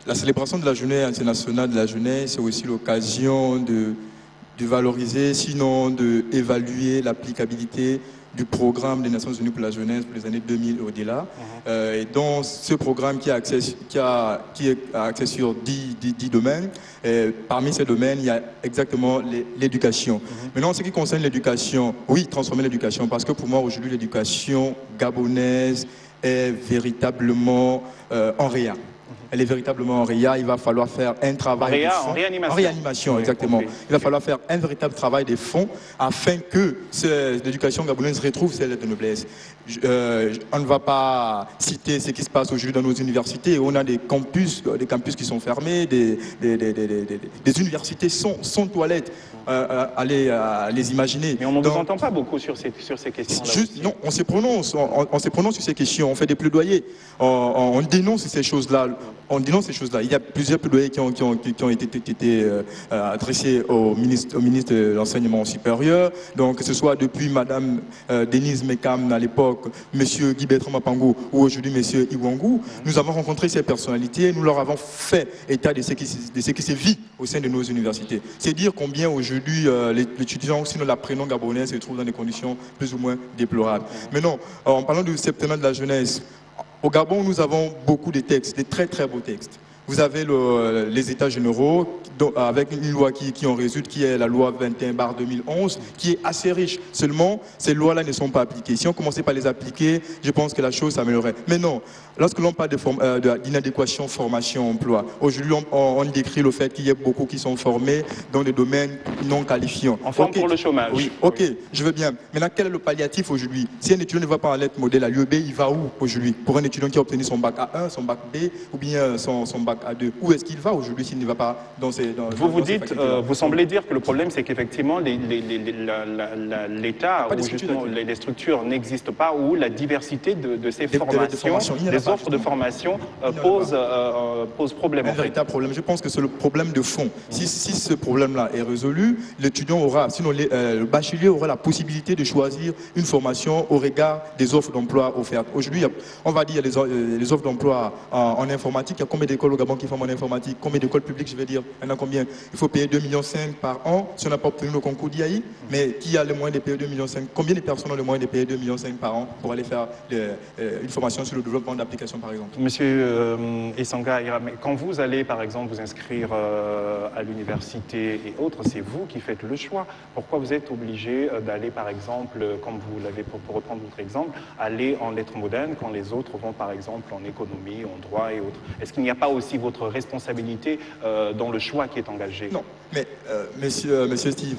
la célébration de la journée internationale de la jeunesse, c'est aussi l'occasion de valoriser, sinon d'évaluer l'applicabilité du programme des Nations Unies pour la jeunesse pour les années 2000 et au-delà. Et donc, ce programme qui est axé sur 10 domaines. Et parmi ces domaines, il y a exactement l'éducation. Maintenant, en ce qui concerne l'éducation, oui, transformer l'éducation, parce que pour moi, aujourd'hui, l'éducation gabonaise est véritablement en réa. Elle est véritablement en réa. Il va falloir faire un travail de fond. En réanimation. En réanimation, oui, exactement. Il va falloir faire un véritable travail de fond afin que l'éducation gabonaise retrouve ses lettres de noblesse. On ne va pas citer ce qui se passe aujourd'hui dans nos universités. On a des campus qui sont fermés, des universités sans toilettes. Allez les imaginer. Mais on ne vous entend pas beaucoup sur ces questions-là. Non, on se prononce sur ces questions, on fait des plaidoyers, on dénonce ces choses-là. Il y a plusieurs plaidoyers qui ont été adressés au ministre de l'Enseignement supérieur, donc que ce soit depuis Madame Denise Mekam à l'époque, Monsieur Guy Bertrand Mapango ou aujourd'hui Monsieur Iwangou. Nous avons rencontré ces personnalités, nous leur avons fait état de ce qui se vit au sein de nos universités. C'est dire combien aujourd'hui l'étudiant, si nous l'apprenons gabonais, se trouve dans des conditions plus ou moins déplorables. Mais non, en parlant du septennat de la jeunesse, au Gabon, nous avons beaucoup de textes, des très très beaux textes. Vous avez les États généraux, avec une loi qui en résulte, qui est la loi 21/2011, qui est assez riche. Seulement, ces lois-là ne sont pas appliquées. Si on commençait par les appliquer, je pense que la chose s'améliorerait. Mais non, lorsque l'on parle d'inadéquation formation-emploi, aujourd'hui, on décrit le fait qu'il y ait beaucoup qui sont formés dans des domaines non qualifiants. En forme pour le chômage. Oui, ok, je veux bien. Maintenant, quel est le palliatif aujourd'hui? Si un étudiant ne va pas en lettres modèle à l'UEB, il va où aujourd'hui? Pour un étudiant qui a obtenu son bac A1, son bac B, ou bien son bac A2, où est-ce qu'il va aujourd'hui s'il ne va pas dans ces... Vous semblez dire que le problème, c'est qu'effectivement, l'État ou justement les structures n'existent pas, où la diversité de ces formations, des offres de formation pose problème. Un véritable problème. Je pense que c'est le problème de fond. Si ce problème-là est résolu, l'étudiant aura, sinon le bachelier aura la possibilité de choisir une formation au regard des offres d'emploi offertes. Aujourd'hui, on va dire les offres d'emploi en informatique. Il y a combien d'écoles au Gabon qui forment en informatique? Combien d'écoles publiques, je vais dire? Il y en a combien? Il faut payer 2,5 millions par an si on n'a pas obtenu le concours d'IAI. Mais qui a le moyen de payer 2,5 millions? Combien de personnes ont le moyen de payer 2,5 millions par an pour aller faire une formation sur le développement d'applications, par exemple? Monsieur Essanga, quand vous allez, par exemple, vous inscrire à l'université et autres, c'est vous qui faites le choix. Pourquoi vous êtes obligé d'aller, par exemple, comme vous l'avez, pour reprendre votre exemple, aller en lettres modernes quand les autres vont, par exemple, en économie, en droit et autres? Est-ce qu'il n'y a pas aussi votre responsabilité dans le choix qui est engagé? Non, mais monsieur Steve,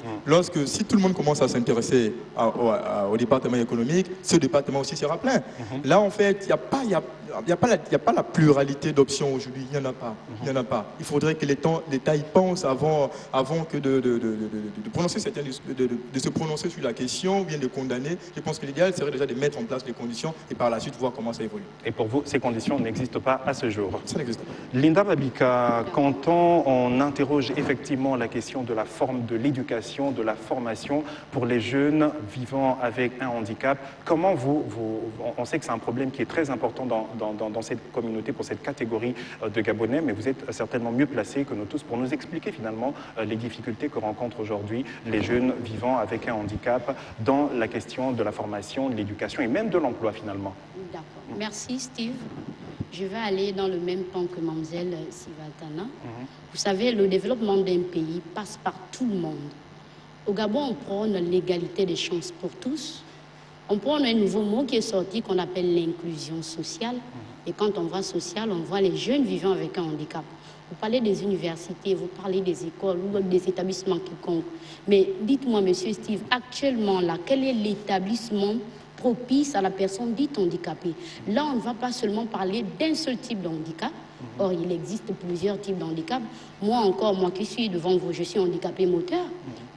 si tout le monde commence à s'intéresser au département économique, ce département aussi sera plein. Là, en fait, il n'y a pas la pluralité d'options aujourd'hui. Il n'y en a pas. Il n'y en a pas. Il faudrait que l'État y pense avant que de se prononcer sur la question ou bien de condamner. Je pense que l'idéal serait déjà de mettre en place des conditions et par la suite voir comment ça évolue. Et pour vous, ces conditions n'existent pas à ce jour? Ça n'existe pas. Linda Babika, quand on interroge effectivement la question de de l'éducation, de la formation pour les jeunes vivant avec un handicap, comment on sait que c'est un problème qui est très important dans cette communauté, pour cette catégorie de Gabonais, mais vous êtes certainement mieux placé que nous tous pour nous expliquer finalement les difficultés que rencontrent aujourd'hui les jeunes vivant avec un handicap dans la question de la formation, de l'éducation et même de l'emploi finalement. D'accord. Merci Steve. Je vais aller dans le même temps que Mamzelle Sivatana. Vous savez, le développement d'un pays passe par tout le monde. Au Gabon, on prône l'égalité des chances pour tous. On prône un nouveau mot qui est sorti qu'on appelle l'inclusion sociale. Et quand on voit social, on voit les jeunes vivant avec un handicap. Vous parlez des universités, vous parlez des écoles ou des établissements quelconques. Mais dites-moi, monsieur Steve, actuellement, là, quel est l'établissement propice à la personne dite handicapée? Là, on ne va pas seulement parler d'un seul type de handicap. Or, il existe plusieurs types de handicap. Moi qui suis devant vous, je suis handicapé moteur.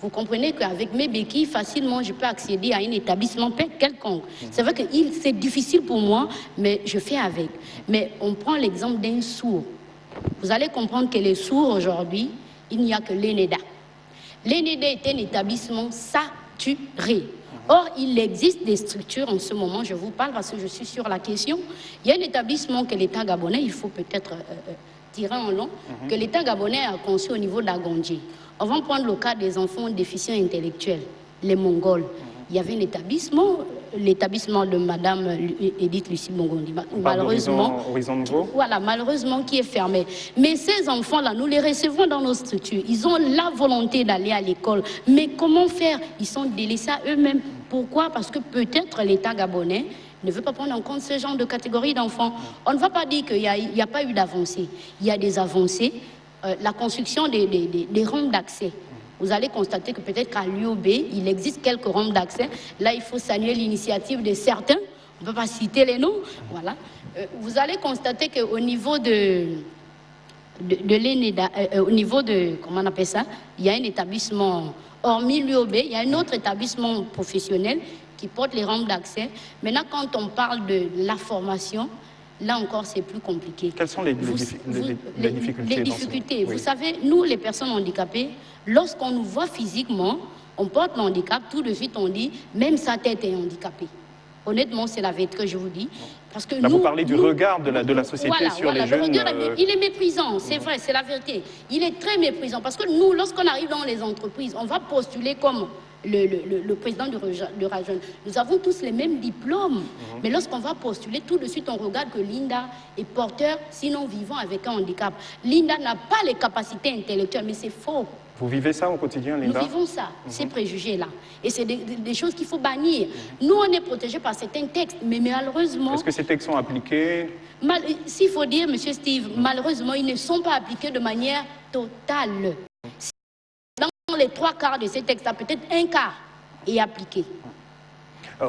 Vous comprenez qu'avec mes béquilles, facilement, je peux accéder à un établissement quelconque. C'est vrai que c'est difficile pour moi, mais je fais avec. Mais on prend l'exemple d'un sourd. Vous allez comprendre que les sourds, aujourd'hui, il n'y a que l'ENEDA. L'ENEDA est un établissement saturé. Or, il existe des structures en ce moment, je vous parle parce que je suis sur la question. Il y a un établissement que l'État gabonais, il faut peut-être tirer en long, que l'État gabonais a conçu au niveau d'Agondji. On va prendre le cas des enfants déficients intellectuels, les Mongols. Il y avait un établissement, l'établissement de Madame Edith Lucie Mongondi, malheureusement, voilà, malheureusement qui est fermé. Mais ces enfants-là, nous les recevons dans nos structures. Ils ont la volonté d'aller à l'école. Mais comment faire? Ils sont délaissés à eux-mêmes. Pourquoi? Parce que peut-être l'État gabonais ne veut pas prendre en compte ce genre de catégorie d'enfants. On ne va pas dire qu'il n'y a pas eu d'avancée. Il y a des avancées. La construction des rampes d'accès. Vous allez constater que peut-être qu'à l'UOB, il existe quelques rampes d'accès. Là, il faut saluer l'initiative de certains. On ne peut pas citer les noms. Voilà. Vous allez constater qu'au niveau de l'ENEDA, au niveau de, comment on appelle ça, il y a un établissement, hormis l'UOB, il y a un autre établissement professionnel qui porte les rampes d'accès. Maintenant, quand on parle de la formation, là encore, c'est plus compliqué. Quelles sont les difficultés? Les difficultés. Vous savez, nous, les personnes handicapées, lorsqu'on nous voit physiquement, on porte le handicap, tout de suite on dit, même sa tête est handicapée. Honnêtement, c'est la vérité que je vous dis. Parce que là, vous parlez du regard de la société sur les jeunes. Il est méprisant, c'est vrai, c'est la vérité. Il est très méprisant parce que nous, lorsqu'on arrive dans les entreprises, on va postuler comme le président de Rajeune. Nous avons tous les mêmes diplômes. Mais lorsqu'on va postuler, tout de suite, on regarde que Linda est porteur, sinon vivant avec un handicap. Linda n'a pas les capacités intellectuelles, mais c'est faux. Vous vivez ça au quotidien, Linda? Nous vivons ça, ces préjugés-là. Et c'est des choses qu'il faut bannir. Nous, on est protégés par certains textes, mais malheureusement... Est-ce que ces textes sont appliqués? S'il faut dire, M. Steve, malheureusement, ils ne sont pas appliqués de manière totale. Dans les 3/4 de ces textes, peut-être un quart est appliqué.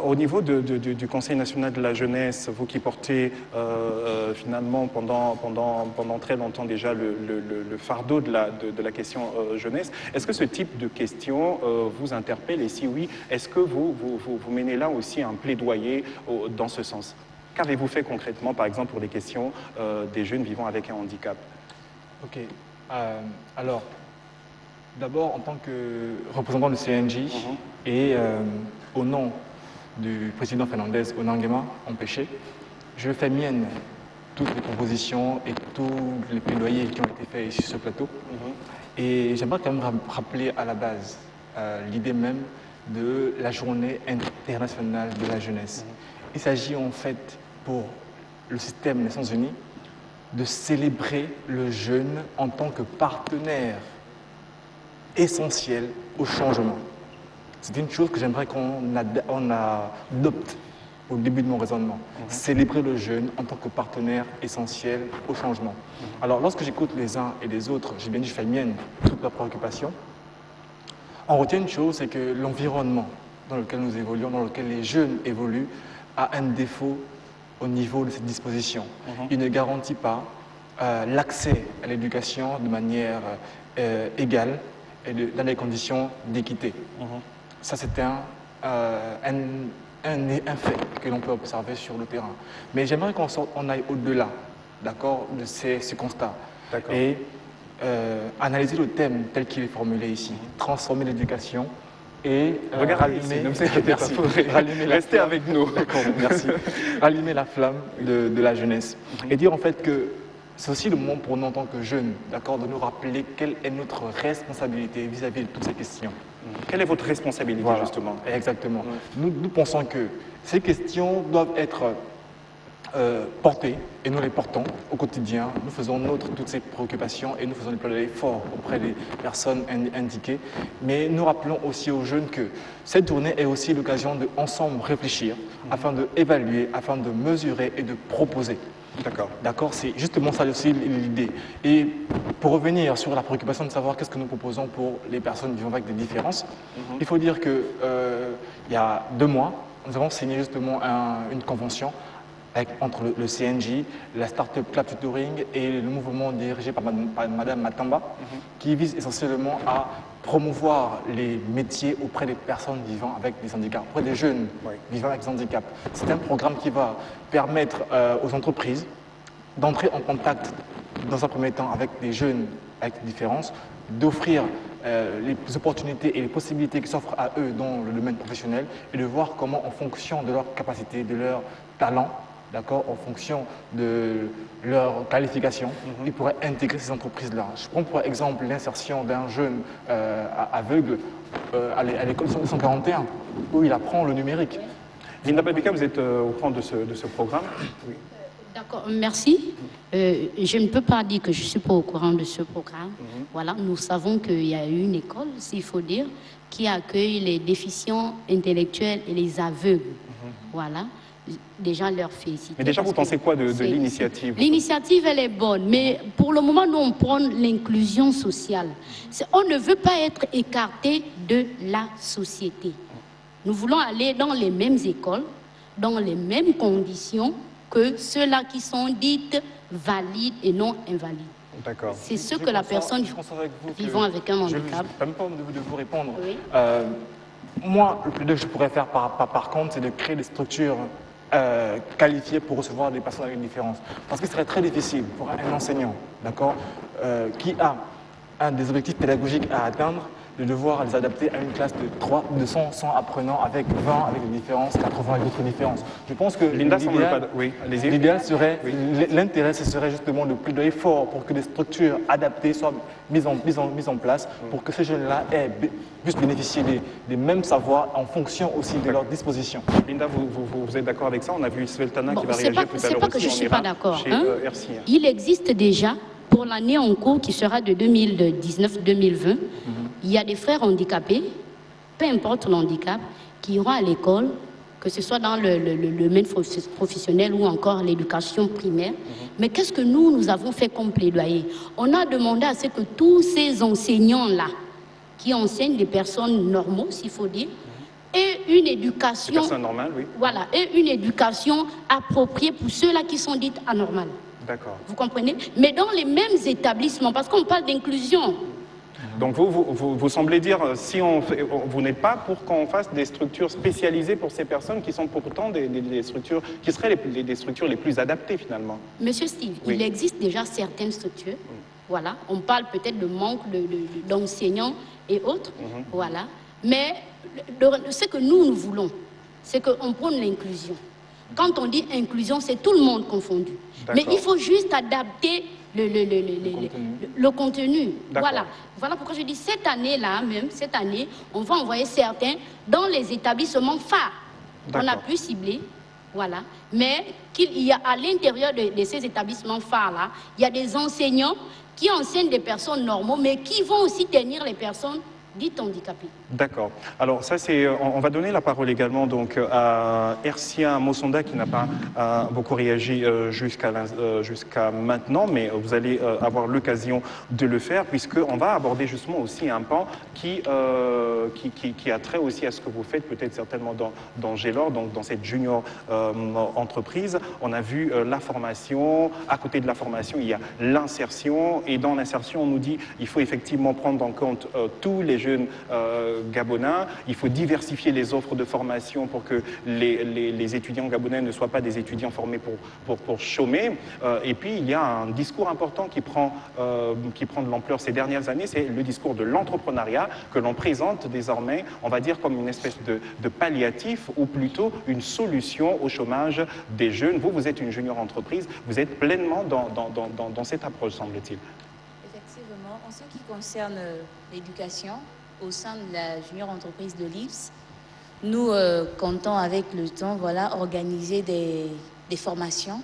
Au niveau du Conseil national de la jeunesse, vous qui portez finalement pendant très longtemps déjà le fardeau de la question jeunesse, est-ce que ce type de question vous interpelle? Et si oui, est-ce que vous menez là aussi un plaidoyer dans ce sens? Qu'avez-vous fait concrètement, par exemple, pour les questions des jeunes vivant avec un handicap? Ok. Alors, d'abord, en tant que représentant du CNJ et au nom du président Fernandez Onangema, empêché, je fais mienne toutes les propositions et tous les plaidoyers qui ont été faits sur ce plateau. Et j'aimerais quand même rappeler à la base l'idée même de la journée internationale de la jeunesse. Il s'agit en fait pour le système des Nations Unies de célébrer le jeune en tant que partenaire essentiel au changement. C'est une chose que j'aimerais qu'on adopte au début de mon raisonnement. Célébrer le jeune en tant que partenaire essentiel au changement. Alors, lorsque j'écoute les uns et les autres, j'ai bien dit, je fais mienne toute leurs préoccupations. On retient une chose, c'est que l'environnement dans lequel nous évoluons, dans lequel les jeunes évoluent, a un défaut au niveau de cette disposition. Il ne garantit pas l'accès à l'éducation de manière égale et dans des conditions d'équité. Ça, c'est un fait que l'on peut observer sur le terrain. Mais j'aimerais qu'on aille au-delà, d'accord, de ces constats. Et analyser le thème tel qu'il est formulé ici. Transformer l'éducation et restez avec nous. D'accord, merci. Rallumer la flamme de la jeunesse. Et dire en fait que c'est aussi le moment pour nous en tant que jeunes, d'accord, de nous rappeler quelle est notre responsabilité vis-à-vis de toutes ces questions. Quelle est votre responsabilité, justement? Exactement. Nous pensons que ces questions doivent être portées, et nous les portons au quotidien. Nous faisons nôtre toutes ces préoccupations et nous faisons des plaidoyers forts auprès des personnes indiquées. Mais nous rappelons aussi aux jeunes que cette journée est aussi l'occasion de ensemble réfléchir, afin d'évaluer, afin de mesurer et de proposer. D'accord, c'est justement ça aussi l'idée. Et pour revenir sur la préoccupation de savoir qu'est-ce que nous proposons pour les personnes vivant avec des différences, il faut dire qu'il y a 2 mois, nous avons signé justement une convention entre le CNJ, la Startup Club Tutoring et le mouvement dirigé par Madame Matamba, qui vise essentiellement à promouvoir les métiers auprès des personnes vivant avec des handicaps, auprès des jeunes vivant avec des handicaps. C'est un programme qui va permettre aux entreprises d'entrer en contact dans un premier temps avec des jeunes avec des différences, d'offrir les opportunités et les possibilités qui s'offrent à eux dans le domaine professionnel et de voir comment, en fonction de leurs capacités, de leurs talents, d'accord, en fonction de leur qualification, ils pourraient intégrer ces entreprises-là. Je prends pour exemple l'insertion d'un jeune aveugle à l'école 141, où il apprend le numérique. Linda Babika, vous êtes au courant de ce programme? Oui. D'accord, merci. Je ne peux pas dire que je ne suis pas au courant de ce programme. Voilà, nous savons qu'il y a une école, s'il faut dire, qui accueille les déficients intellectuels et les aveugles. Voilà. Déjà leur féliciter. Mais déjà, vous pensez quoi de l'initiative? L'initiative, elle est bonne, mais pour le moment, nous, on prend l'inclusion sociale. On ne veut pas être écarté de la société. Nous voulons aller dans les mêmes écoles, dans les mêmes conditions que ceux-là qui sont dites valides et non invalides. D'accord. C'est ce que la personne vivant avec un handicap. Je ne peux même pas de vous répondre. Oui. Moi, le plus que je pourrais faire par contre, c'est de créer des structures qualifiées pour recevoir des personnes avec une différence. Parce qu'il serait très difficile pour un enseignant, d'accord, qui a un des objectifs pédagogiques à atteindre, de devoir les adapter à une classe de 100 apprenants avec 20 avec des différences, 80 avec d'autres différences. Je pense que l'idéal serait, l'intérêt, ce serait justement de plaidoyer fort pour que des structures adaptées soient mises en place pour que ces jeunes-là puissent bénéficier des mêmes savoirs en fonction aussi de leurs dispositions. Linda, vous êtes d'accord avec ça? On a vu Sveltana qui va réagir tout à l'heure. C'est pas que je ne suis pas d'accord. RCI. Il existe déjà, pour l'année en cours qui sera de 2019-2020, il y a des frères handicapés, peu importe l'handicap, qui iront à l'école, que ce soit dans le domaine professionnel ou encore l'éducation primaire. Mais qu'est-ce que nous avons fait comme plaidoyer? On a demandé à ce que tous ces enseignants-là, qui enseignent des personnes normaux, s'il faut dire, aient une éducation... Des personnes normales, oui. Voilà, et une éducation appropriée pour ceux-là qui sont dites anormales. D'accord. Vous comprenez? Mais dans les mêmes établissements, parce qu'on parle d'inclusion. Donc vous semblez dire, si vous n'êtes pas pour qu'on fasse des structures spécialisées pour ces personnes qui sont pourtant des structures, qui seraient des structures les plus adaptées finalement. Monsieur Steve, il existe déjà certaines structures. Voilà, on parle peut-être de manque d'enseignants et autres. Voilà. Mais ce que nous voulons, c'est qu'on prône l'inclusion. Quand on dit inclusion, c'est tout le monde confondu. Mais il faut juste adapter le contenu. Voilà pourquoi je dis cette année-là, même cette année, on va envoyer certains dans les établissements phares. On a pu cibler, voilà. Mais qu'il y a à l'intérieur de ces établissements phares-là, il y a des enseignants qui enseignent des personnes normaux, mais qui vont aussi tenir les personnes dites handicapées. D'accord. Alors ça c'est, on va donner la parole également donc à Ercia Mosonda qui n'a pas beaucoup réagi jusqu'à maintenant, mais vous allez avoir l'occasion de le faire puisqu'on va aborder justement aussi un pan qui a trait aussi à ce que vous faites peut-être certainement dans Gélor, donc dans cette junior entreprise. On a vu la formation, à côté de la formation il y a l'insertion et dans l'insertion on nous dit il faut effectivement prendre en compte tous les jeunes gabonais, il faut diversifier les offres de formation pour que les étudiants gabonais ne soient pas des étudiants formés pour chômer. Et puis il y a un discours important qui prend de l'ampleur ces dernières années, c'est le discours de l'entrepreneuriat que l'on présente désormais, on va dire comme une espèce de palliatif ou plutôt une solution au chômage des jeunes. Vous êtes une junior entreprise, vous êtes pleinement dans cette approche, semble-t-il. Effectivement, en ce qui concerne l'éducation, au sein de la junior entreprise de l'IPS, nous comptons avec le temps organiser des formations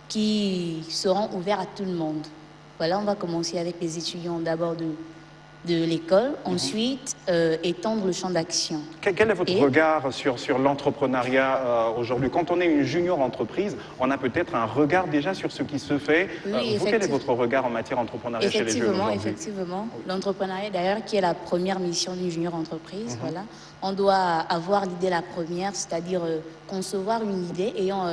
qui seront ouvertes à tout le monde. On va commencer avec les étudiants d'abord de l'école, ensuite étendre le champ d'action. Quel est votre regard sur l'entrepreneuriat aujourd'hui? Quand on est une junior entreprise, on a peut-être un regard déjà sur ce qui se fait. Oui, quel est votre regard en matière d'entrepreneuriat chez les jeunes aujourd'hui? Effectivement. L'entrepreneuriat, d'ailleurs, qui est la première mission d'une junior entreprise. On doit avoir l'idée la première, c'est-à-dire concevoir une idée ayant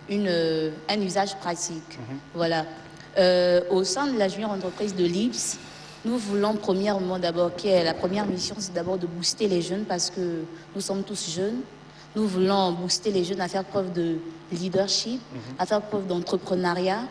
un usage pratique. Au sein de la junior entreprise de l'IPS, nous voulons premièrement d'abord, la première mission, c'est d'abord de booster les jeunes parce que nous sommes tous jeunes. Nous voulons booster les jeunes à faire preuve de leadership, à faire preuve d'entrepreneuriat,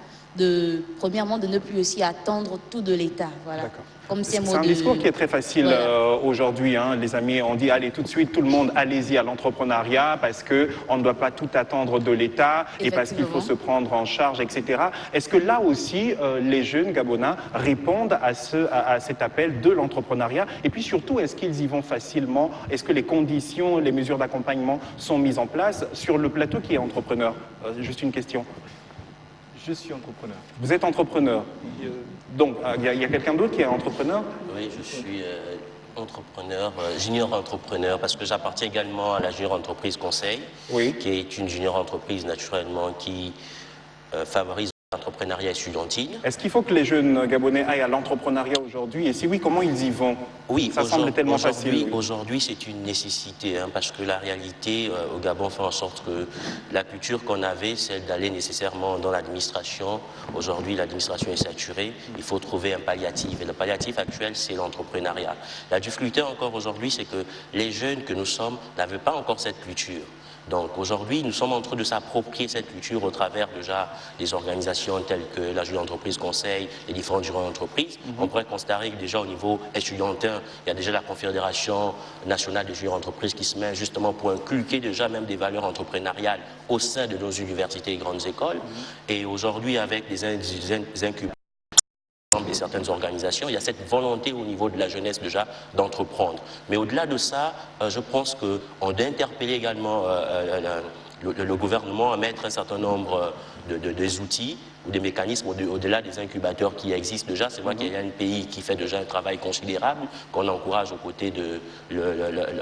premièrement, de ne plus aussi attendre tout de l'État. Voilà. Comme c'est un discours qui est très facile voilà. Aujourd'hui. Hein, les amis, on dit allez tout de suite, tout le monde, allez-y à l'entrepreneuriat parce qu'on ne doit pas tout attendre de l'État et parce qu'il faut se prendre en charge, etc. Est-ce que là aussi, les jeunes Gabonais répondent à cet appel de l'entrepreneuriat? Et puis surtout, est-ce qu'ils y vont facilement? Est-ce que les conditions, les mesures d'accompagnement sont mises en place? Sur le plateau, qui est entrepreneur? Juste une question. Je suis entrepreneur. Vous êtes entrepreneur. Donc, il y a quelqu'un d'autre qui est entrepreneur? Oui, je suis entrepreneur, junior entrepreneur, parce que j'appartiens également à la junior entreprise conseil, qui est une junior entreprise naturellement qui favorise l'entrepreneuriat estudiantine. Est-ce qu'il faut que les jeunes Gabonais aillent à l'entrepreneuriat aujourd'hui? Et si oui, comment ils y vont? Oui, ça semble tellement facile. Aujourd'hui, c'est une nécessité, hein, parce que la réalité au Gabon fait en sorte que la culture qu'on avait, celle d'aller nécessairement dans l'administration. Aujourd'hui, l'administration est saturée. Il faut trouver un palliatif. Et le palliatif actuel, c'est l'entrepreneuriat. La difficulté encore aujourd'hui, c'est que les jeunes que nous sommes n'avaient pas encore cette culture. Donc aujourd'hui, nous sommes en train de s'approprier cette culture au travers déjà des organisations telles que la Junior Entreprise Conseil, les différentes junior entreprises. On pourrait considérer que déjà au niveau estudiantin, il y a déjà la Confédération nationale des junior entreprises qui se met justement pour inculquer déjà même des valeurs entrepreneuriales au sein de nos universités et grandes écoles. Et aujourd'hui, avec des incubateurs de certaines organisations, il y a cette volonté au niveau de la jeunesse déjà d'entreprendre. Mais au-delà de ça, je pense qu'on doit interpeller également le gouvernement à mettre un certain nombre des outils ou des mécanismes au-delà des incubateurs qui existent déjà. C'est vrai qu'il y a un pays qui fait déjà un travail considérable, qu'on encourage aux côtés de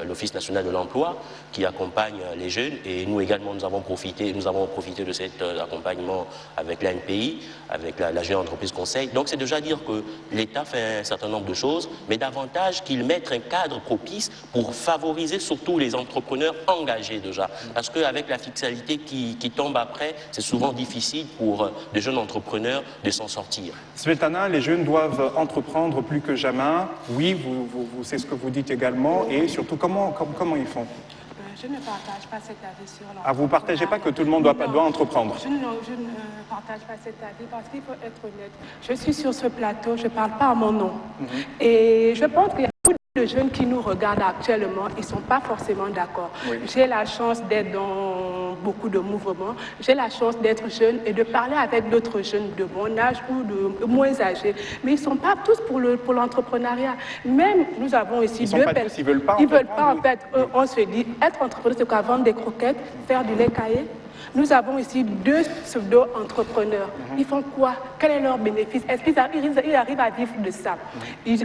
l'Office national de l'emploi, qui accompagne les jeunes. Et nous également, nous avons profité de cet accompagnement avec l'ANPI, avec la Jeune Entreprise Conseil. Donc c'est déjà dire que l'État fait un certain nombre de choses, mais davantage qu'il mette un cadre propice pour favoriser surtout les entrepreneurs engagés déjà. Parce qu'avec la fiscalité qui tombe après, c'est souvent difficile pour des jeunes entrepreneurs de s'en sortir. Svetlana, les jeunes doivent entreprendre plus que jamais. Oui, c'est ce que vous dites également. Et surtout, comment ils font? Je ne partage pas cet avis sur l'entrepreneuriat. Vous ne partagez pas que tout le monde doit entreprendre? Je ne partage pas cet avis parce qu'il faut être honnête. Je suis sur ce plateau, je ne parle pas à mon nom. Et je pense qu'il y a beaucoup de jeunes qui nous regardent actuellement, ils ne sont pas forcément d'accord. J'ai la chance d'être dans beaucoup de mouvements, j'ai la chance d'être jeune et de parler avec d'autres jeunes de mon âge ou de moins âgés. Mais ils ne sont pas tous pour l'entrepreneuriat. Même nous avons ici deux personnes. Ils ne veulent pas. Ils ne veulent pas en fait. On se dit, être entrepreneur, c'est quoi? Vendre des croquettes, faire du lait caillé. Nous avons ici deux pseudo-entrepreneurs. Ils font quoi? Quel est leur bénéfice? Est-ce qu'ils arrivent à vivre de ça?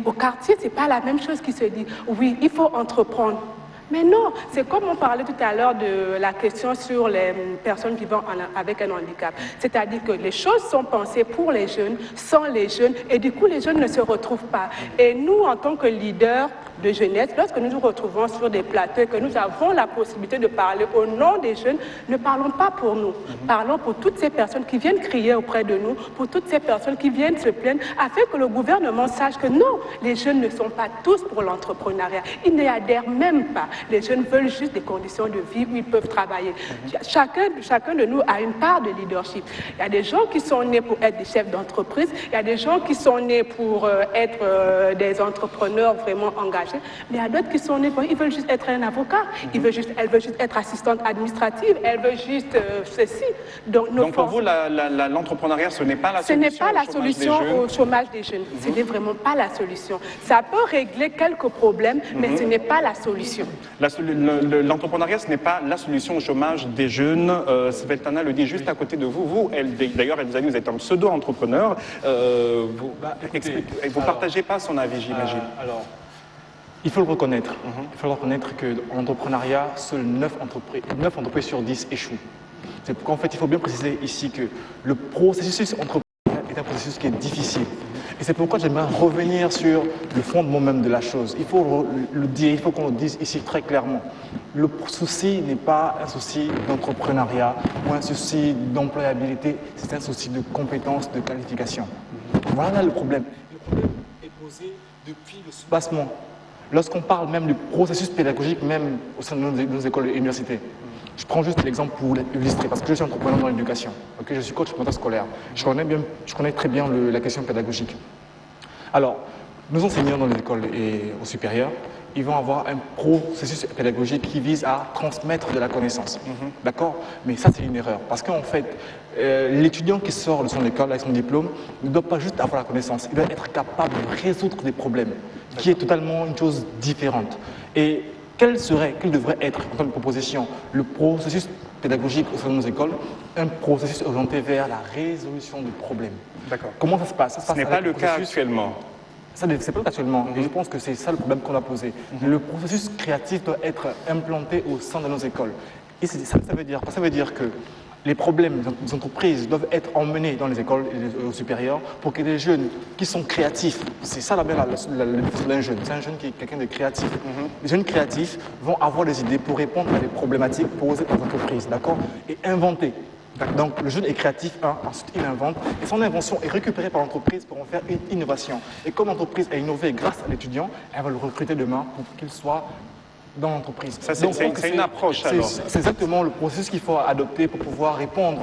Au quartier, ce n'est pas la même chose qui se dit. Oui, il faut entreprendre. Mais non, c'est comme on parlait tout à l'heure de la question sur les personnes vivant avec un handicap. C'est-à-dire que les choses sont pensées pour les jeunes, sans les jeunes, et du coup, les jeunes ne se retrouvent pas. Et nous, en tant que leaders de jeunesse, lorsque nous nous retrouvons sur des plateaux et que nous avons la possibilité de parler au nom des jeunes, ne parlons pas pour nous. Parlons pour toutes ces personnes qui viennent crier auprès de nous, pour toutes ces personnes qui viennent se plaindre, afin que le gouvernement sache que non, les jeunes ne sont pas tous pour l'entrepreneuriat. Ils n'y adhèrent même pas. Les jeunes veulent juste des conditions de vie où ils peuvent travailler. Chacun de nous a une part de leadership. Il y a des gens qui sont nés pour être des chefs d'entreprise, il y a des gens qui sont nés pour être des entrepreneurs vraiment engagés, mais il y a d'autres qui sont nés pour... Ils veulent juste être un avocat, elle veut juste être assistante administrative, elle veut juste ceci. Donc pour vous, l'entrepreneuriat, ce n'est pas la solution? Ce n'est pas la solution au chômage des jeunes. Ce n'est vraiment pas la solution. Ça peut régler quelques problèmes, mais ce n'est pas la solution. L'entrepreneuriat, ce n'est pas la solution au chômage des jeunes. Svetlana le dit juste à côté de vous. D'ailleurs, elle nous a dit que vous êtes un pseudo-entrepreneur. Vous ne partagez pas son avis, j'imagine. Alors, il faut le reconnaître. Il faut le reconnaître que l'entrepreneuriat, seules 9 entreprises sur 10 échouent. C'est pourquoi, en fait, il faut bien préciser ici que le processus entrepreneurial est un processus qui est difficile. Et c'est pourquoi j'aimerais revenir sur le fondement même de la chose. Il faut le dire, il faut qu'on le dise ici très clairement. Le souci n'est pas un souci d'entrepreneuriat ou un souci d'employabilité, c'est un souci de compétence, de qualification. Voilà le problème. Le problème est posé depuis le soubassement. Lorsqu'on parle même du processus pédagogique, même au sein de nos écoles et universités, Je prends juste l'exemple pour illustrer, parce que je suis entrepreneur dans l'éducation. Okay, je suis coach mental scolaire. Je connais très bien la question pédagogique. Alors, nos enseignants dans les écoles et au supérieur, ils vont avoir un processus pédagogique qui vise à transmettre de la connaissance. D'accord? Mais ça, c'est une erreur. Parce qu'en fait, l'étudiant qui sort de son école avec son diplôme ne doit pas juste avoir la connaissance, il doit être capable de résoudre des problèmes, qui est totalement une chose différente. Et quel devrait être, en tant que proposition, le processus pédagogique au sein de nos écoles, un processus orienté vers la résolution de problèmes. D'accord. Comment ça se passe? Ce n'est pas le cas actuellement. Ça n'est pas actuellement, et je pense que c'est ça le problème qu'on a posé. Le processus créatif doit être implanté au sein de nos écoles. Et ça veut dire que les problèmes des entreprises doivent être emmenés dans les écoles et au supérieur pour que les jeunes qui sont créatifs, c'est ça la définition d'un jeune, c'est un jeune qui est quelqu'un de créatif. Les jeunes créatifs vont avoir des idées pour répondre à des problématiques posées par les entreprises, d'accord, et inventer. Donc le jeune est créatif, ensuite il invente, et son invention est récupérée par l'entreprise pour en faire une innovation. Et comme l'entreprise a innové grâce à l'étudiant, elle va le recruter demain pour qu'il soit dans l'entreprise. Ça, c'est une approche alors. C'est exactement le processus qu'il faut adopter pour pouvoir répondre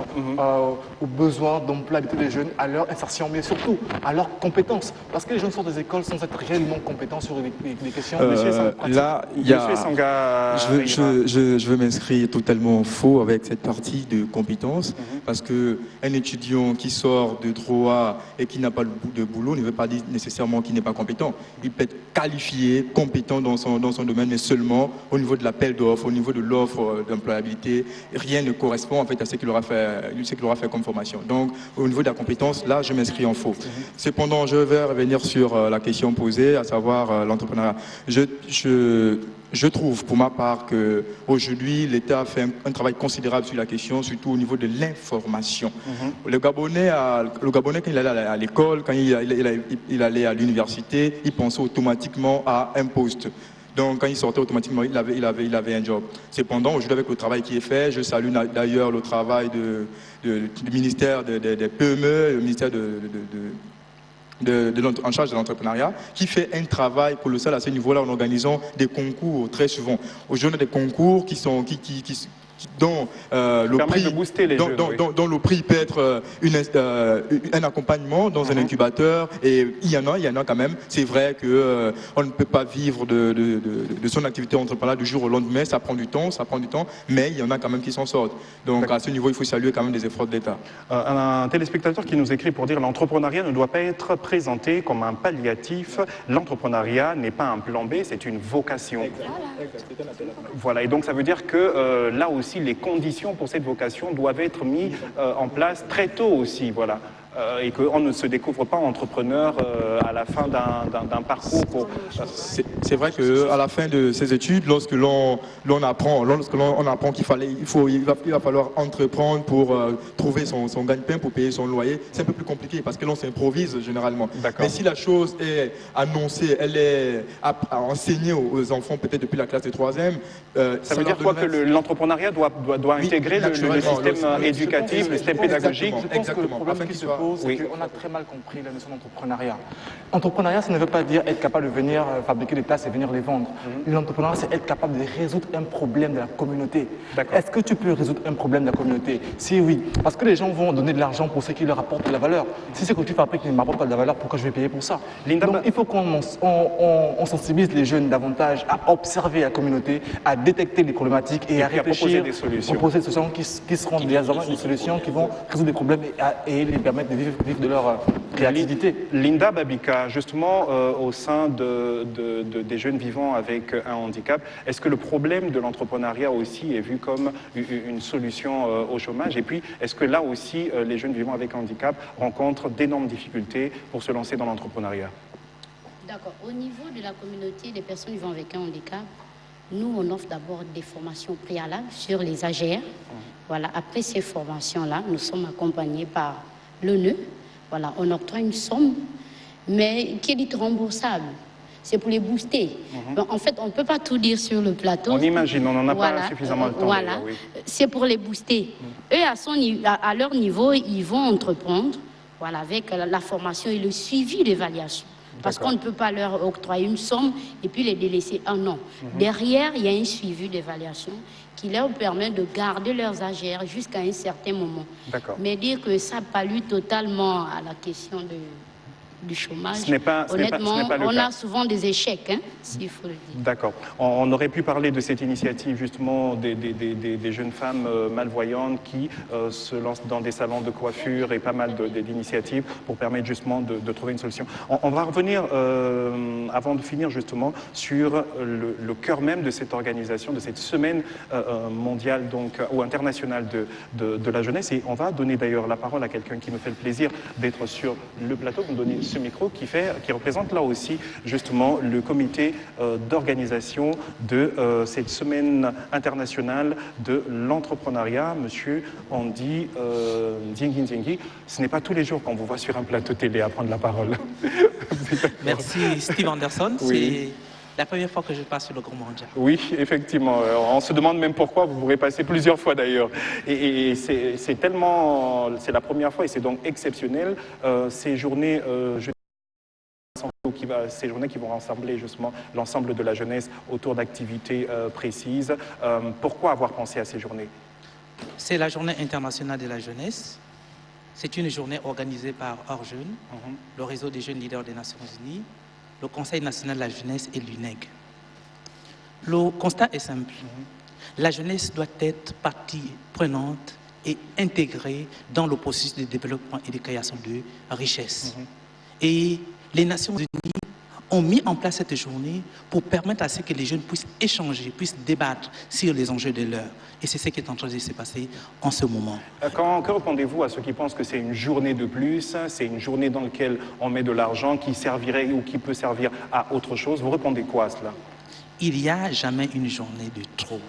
aux besoins d'emploi des jeunes, à leur insertion, mais surtout à leurs compétences. Parce que les jeunes sortent des écoles sans être réellement compétents sur des questions. Là, je veux m'inscrire totalement faux avec cette partie de compétences, parce qu'un étudiant qui sort de droit et qui n'a pas de boulot ne veut pas dire nécessairement qu'il n'est pas compétent. Il peut être qualifié, compétent dans son domaine, mais seulement au niveau de l'appel d'offres, au niveau de l'offre d'employabilité, rien ne correspond en fait à ce qu'il aura fait comme formation. Donc, au niveau de la compétence, là, je m'inscris en faux. Cependant, je vais revenir sur la question posée, à savoir l'entrepreneuriat. Je trouve, pour ma part, qu'aujourd'hui, l'État a fait un travail considérable sur la question, surtout au niveau de l'information. Le Gabonais, quand il allait à l'école, quand il allait à l'université, il pensait automatiquement à un poste. Donc, quand il sortait automatiquement, il avait un job. Cependant, aujourd'hui, avec le travail qui est fait, je salue d'ailleurs le travail du ministère des PME, le ministère en charge de l'entrepreneuriat, qui fait un travail colossal à ce niveau-là en organisant des concours très souvent. Aujourd'hui, on a des concours dont le prix peut être un accompagnement dans un incubateur, et il y en a quand même. C'est vrai qu'on ne peut pas vivre de son activité entrepreneuriale du jour au lendemain, ça prend du temps, mais il y en a quand même qui s'en sortent. Donc à ce niveau, il faut saluer quand même les efforts de l'État. Un téléspectateur qui nous écrit pour dire: l'entrepreneuriat ne doit pas être présenté comme un palliatif, l'entrepreneuriat n'est pas un plan B, c'est une vocation. Voilà, et donc ça veut dire que là aussi, les conditions pour cette vocation doivent être mises en place très tôt aussi, voilà. Et qu'on ne se découvre pas entrepreneur à la fin d'un parcours. C'est vrai qu'à la fin de ces études, lorsque l'on apprend qu'il va falloir entreprendre pour trouver son gagne-pain, pour payer son loyer, c'est un peu plus compliqué parce que l'on s'improvise généralement. Mais si la chose est annoncée, elle est enseignée aux enfants peut-être depuis la classe de 3e. Ça veut dire quoi, que l'entrepreneuriat doit intégrer le système éducatif, le système pédagogique? Exactement. C'est qu'on a très mal compris la notion d'entrepreneuriat. Entrepreneuriat, ça ne veut pas dire être capable de venir fabriquer des places et venir les vendre. L'entrepreneuriat, c'est être capable de résoudre un problème de la communauté. Est-ce que tu peux résoudre un problème de la communauté? Si oui, parce que les gens vont donner de l'argent pour ce qui leur apporte de la valeur. Si c'est que tu fabriques qui ne m'apporte pas de la valeur, pourquoi je vais payer pour ça? Donc il faut qu'on sensibilise les jeunes davantage à observer la communauté, à détecter les problématiques et à réfléchir, proposer des solutions qui seront des solutions qui vont résoudre des problèmes et les permettre de vivre de leur créativité. Linda Babika, justement, au sein des jeunes vivant avec un handicap, est-ce que le problème de l'entrepreneuriat aussi est vu comme une solution au chômage? Et puis, est-ce que là aussi, les jeunes vivant avec un handicap rencontrent d'énormes difficultés pour se lancer dans l'entrepreneuriat? D'accord. Au niveau de la communauté des personnes vivant avec un handicap, nous, on offre d'abord des formations préalables sur les AGR. Voilà. Après ces formations-là, nous sommes accompagnés par l'ONU. Voilà, on octroie une somme, mais qui est dite remboursable. C'est pour les booster. Bon, en fait, on ne peut pas tout dire sur le plateau. On imagine, on n'en a pas suffisamment de temps. Voilà, oui. C'est pour les booster. Eux, à leur niveau, ils vont entreprendre, voilà, avec la formation et le suivi d'évaluation. Parce qu'on ne peut pas leur octroyer une somme et puis les délaisser un an. Derrière, il y a un suivi d'évaluation qui leur permet de garder leurs AGR jusqu'à un certain moment. Mais dire que ça pallie totalement à la question du chômage, honnêtement, on a souvent des échecs, hein, s'il faut le dire. D'accord. On aurait pu parler de cette initiative justement des jeunes femmes malvoyantes qui se lancent dans des salons de coiffure et pas mal d'initiatives pour permettre justement de trouver une solution. On va revenir, avant de finir justement, sur le cœur même de cette organisation, de cette semaine mondiale donc, ou internationale de la jeunesse. Et on va donner d'ailleurs la parole à quelqu'un qui me fait le plaisir d'être sur le plateau, de me donner ce micro qui représente là aussi justement le comité d'organisation de cette semaine internationale de l'entrepreneuriat, monsieur Andy Ndiengi. Ce n'est pas tous les jours qu'on vous voit sur un plateau télé à prendre la parole. Merci Steve Anderson. Oui. C'est la première fois que je passe sur le Grand Mondial. Oui, effectivement. On se demande même pourquoi, vous pourrez passer plusieurs fois d'ailleurs. Et c'est tellement... C'est la première fois et c'est donc exceptionnel. Ces journées... ces journées qui vont rassembler justement l'ensemble de la jeunesse autour d'activités précises. Pourquoi avoir pensé à ces journées? C'est la journée internationale de la jeunesse. C'est une journée organisée par Orjeune, le réseau des jeunes leaders des Nations Unies, le Conseil national de la jeunesse et l'UNEG. Le constat est simple. La jeunesse doit être partie prenante et intégrée dans le processus de développement et de création de richesses. Et les Nations Unies ont mis en place cette journée pour permettre à ce que les jeunes puissent échanger, puissent débattre sur les enjeux de l'heure. Et c'est ce qui est en train de se passer en ce moment. Que répondez-vous à ceux qui pensent que c'est une journée de plus, c'est une journée dans laquelle on met de l'argent qui servirait ou qui peut servir à autre chose? Vous répondez quoi à cela? Il n'y a jamais une journée de trop.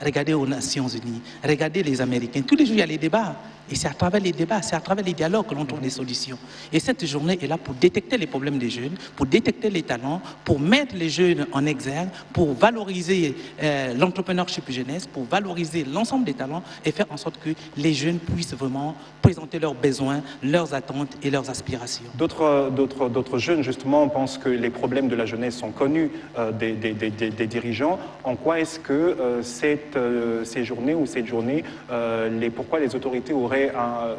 Regardez aux Nations Unies, regardez les Américains. Tous les jours, il y a les débats. Et c'est à travers les débats, c'est à travers les dialogues que l'on trouve des solutions. Et cette journée est là pour détecter les problèmes des jeunes, pour détecter les talents, pour mettre les jeunes en exergue, pour valoriser l'entrepreneurship jeunesse, pour valoriser l'ensemble des talents et faire en sorte que les jeunes puissent vraiment présenter leurs besoins, leurs attentes et leurs aspirations. D'autres jeunes, justement, pensent que les problèmes de la jeunesse sont connus des dirigeants. En quoi est-ce que ces journées ou cette journée, pourquoi les autorités auraient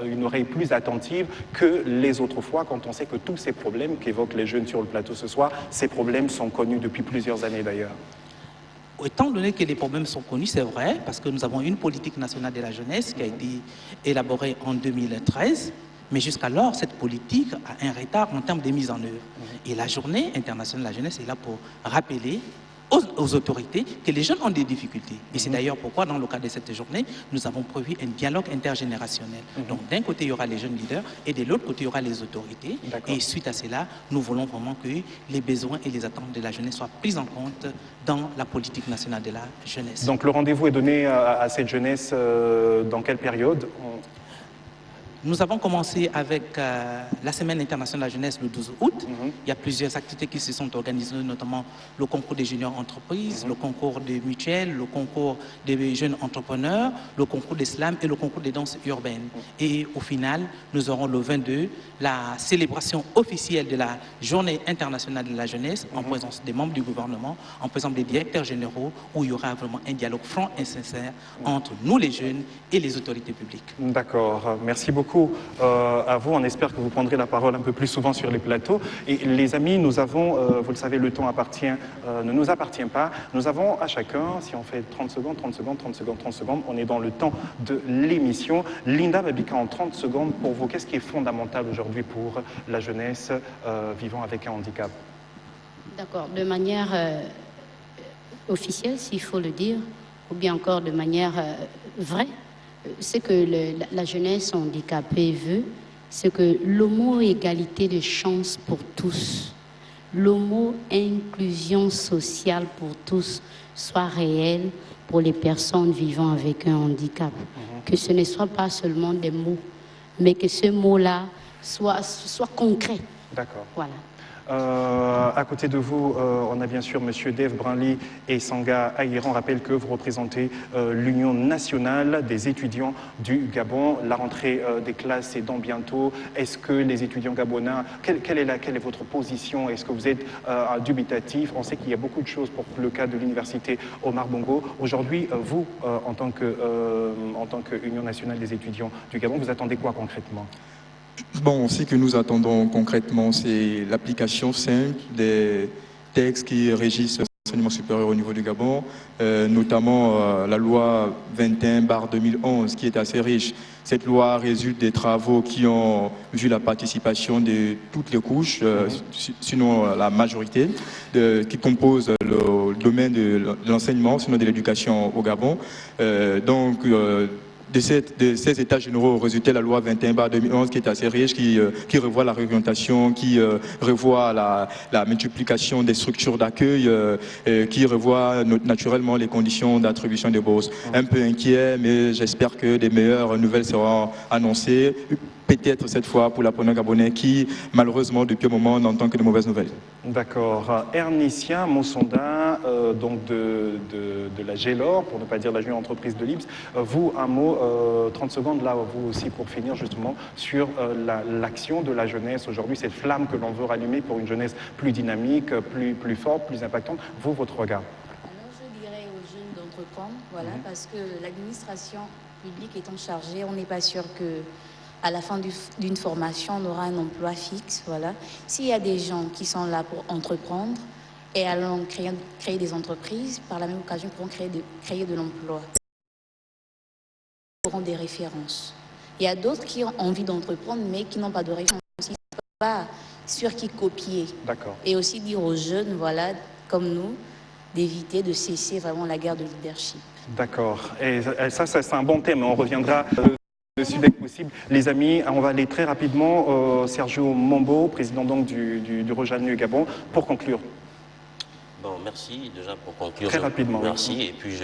une oreille plus attentive que les autres fois, quand on sait que tous ces problèmes qu'évoquent les jeunes sur le plateau ce soir, ces problèmes sont connus depuis plusieurs années d'ailleurs? Étant donné que les problèmes sont connus, c'est vrai, parce que nous avons une politique nationale de la jeunesse qui a été élaborée en 2013, mais jusqu'alors, cette politique a un retard en termes de mise en œuvre. Et la journée internationale de la jeunesse est là pour rappeler aux autorités que les jeunes ont des difficultés. Et c'est d'ailleurs pourquoi, dans le cadre de cette journée, nous avons prévu un dialogue intergénérationnel. Donc, d'un côté, il y aura les jeunes leaders et de l'autre côté, il y aura les autorités. Et suite à cela, nous voulons vraiment que les besoins et les attentes de la jeunesse soient pris en compte dans la politique nationale de la jeunesse. Donc, le rendez-vous est donné à cette jeunesse dans quelle période? Nous avons commencé avec la Semaine internationale de la jeunesse le 12 août. Il y a plusieurs activités qui se sont organisées, notamment le concours des juniors entreprises, le concours des mutuelles, le concours des jeunes entrepreneurs, le concours des slams et le concours des danses urbaines. Et au final, nous aurons le 22, la célébration officielle de la Journée internationale de la jeunesse en présence des membres du gouvernement, en présence des directeurs généraux, où il y aura vraiment un dialogue franc et sincère entre nous les jeunes et les autorités publiques. D'accord, merci beaucoup à vous. On espère que vous prendrez la parole un peu plus souvent sur les plateaux. Et les amis, nous avons, vous le savez, le temps ne nous appartient pas. Nous avons à chacun, si on fait 30 secondes, 30 secondes, 30 secondes, 30 secondes, on est dans le temps de l'émission. Linda Babika, en 30 secondes, pour vous, qu'est-ce qui est fondamental aujourd'hui pour la jeunesse vivant avec un handicap? D'accord, de manière officielle, s'il faut le dire, ou bien encore de manière vraie, ce que la jeunesse handicapée veut, c'est que le mot égalité de chance pour tous, le mot inclusion sociale pour tous soit réel pour les personnes vivant avec un handicap. Que ce ne soit pas seulement des mots, mais que ce mot-là soit concret. D'accord. Voilà. À côté de vous, on a bien sûr M. Dave Branly et Sanga Aïran. On rappelle que vous représentez l'Union nationale des étudiants du Gabon. La rentrée des classes est dans bientôt. Est-ce que les étudiants gabonais, quelle est votre position? Est-ce que vous êtes dubitatif? On sait qu'il y a beaucoup de choses pour le cas de l'université Omar Bongo. Aujourd'hui, vous, en tant qu'Union nationale des étudiants du Gabon, vous attendez quoi concrètement? Bon, ce que nous attendons concrètement, c'est l'application simple des textes qui régissent l'enseignement supérieur au niveau du Gabon, notamment la loi 21/2011 qui est assez riche. Cette loi résulte des travaux qui ont vu la participation de toutes les couches, sinon la majorité, qui composent le domaine de l'enseignement, sinon de l'éducation au Gabon. De ces états généraux résultait la loi 21/2011 qui est assez riche, qui revoit la réglementation, qui revoit la multiplication des structures d'accueil, qui revoit naturellement les conditions d'attribution des bourses. Un peu inquiet, mais j'espère que des meilleures nouvelles seront annoncées. Peut-être cette fois pour l'apprenant gabonais qui, malheureusement, depuis un moment, n'entend que de mauvaises nouvelles. D'accord. Ernicia Monsonda, donc de la GELOR, pour ne pas dire la Junior Entreprise de l'IBS. Vous, un mot, 30 secondes, là, vous aussi, pour finir justement, sur l'action de la jeunesse aujourd'hui, cette flamme que l'on veut rallumer pour une jeunesse plus dynamique, plus forte, plus impactante. Vous, votre regard? Alors, je dirais aux jeunes d'entreprendre, voilà, parce que l'administration publique étant chargée, on n'est pas sûr que à la fin d'une formation, on aura un emploi fixe. Voilà. S'il y a des gens qui sont là pour entreprendre et allons créer des entreprises, par la même occasion, pourront créer de l'emploi. Ils auront des références. Il y a d'autres qui ont envie d'entreprendre, mais qui n'ont pas de références. Ils ne sont pas sur qui copier. D'accord. Et aussi dire aux jeunes, voilà, comme nous, d'éviter de cesser vraiment la guerre de leadership. D'accord. Et ça c'est un bon thème. On reviendra dessus dès que possible. Les amis, on va aller très rapidement. Sergio Mombo, président donc du Rojanu Gabon, pour conclure. Bon, merci déjà pour conclure. Très rapidement. Merci. Oui. Et puis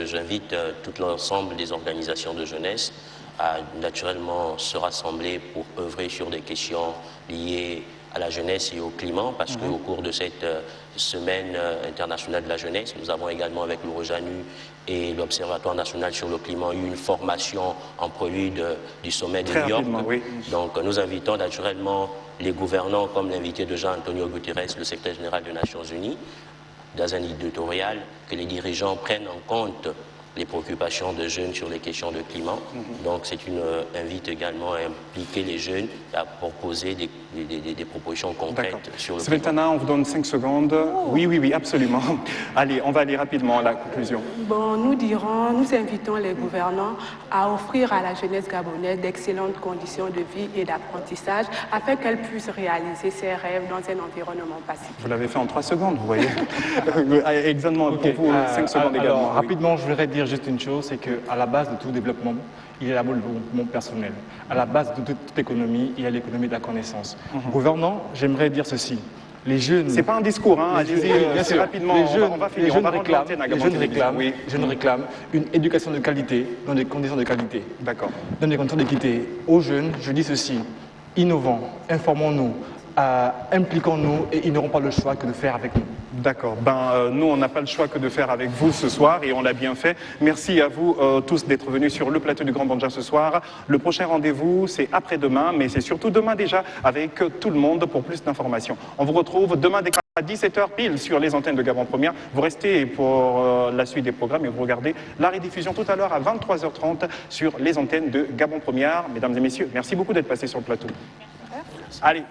j'invite tout l'ensemble des organisations de jeunesse à naturellement se rassembler pour œuvrer sur des questions liées à la jeunesse et au climat, parce qu'au cours de cette semaine internationale de la jeunesse, nous avons également avec le Rojanu et l'Observatoire national sur le climat eu une formation en prélude du sommet de New York. Oui. Donc nous invitons naturellement les gouvernants, comme l'invité de Jean-Antonio Guterres, le secrétaire général des Nations Unies, dans un éditorial, que les dirigeants prennent en compte les préoccupations des jeunes sur les questions de climat. Donc c'est une invite également à impliquer les jeunes, à proposer des propositions concrètes sur le climat. Svetlana, on vous donne 5 secondes. Oui, absolument. Allez, on va aller rapidement à la conclusion. Bon, nous invitons les gouvernants à offrir à la jeunesse gabonaise d'excellentes conditions de vie et d'apprentissage afin qu'elle puisse réaliser ses rêves dans un environnement pacifique. Vous l'avez fait en 3 secondes, vous voyez. Exactement, pour vous, 5 secondes également. Alors, rapidement, je voudrais dire juste une chose, c'est qu'à la base de tout développement, il y a d'abord le développement personnel. À la base de toute économie, il y a l'économie de la connaissance. Gouvernant, j'aimerais dire ceci. Les jeunes... C'est pas un discours, hein, allez-y rapidement, on va finir. Les jeunes réclament une éducation de qualité, dans des conditions de qualité. D'accord. Dans des conditions d'équité. Aux jeunes, je dis ceci, innovons, informons-nous, impliquons-nous et ils n'auront pas le choix que de faire avec nous. D'accord. Nous, on n'a pas le choix que de faire avec vous ce soir et on l'a bien fait. Merci à vous tous d'être venus sur le plateau du Grand Banja ce soir. Le prochain rendez-vous, c'est après-demain, mais c'est surtout demain déjà avec tout le monde pour plus d'informations. On vous retrouve demain à 17h pile sur les antennes de Gabon Première. Vous restez pour la suite des programmes et vous regardez la rediffusion tout à l'heure à 23h30 sur les antennes de Gabon Première. Mesdames et messieurs, merci beaucoup d'être passés sur le plateau. Allez.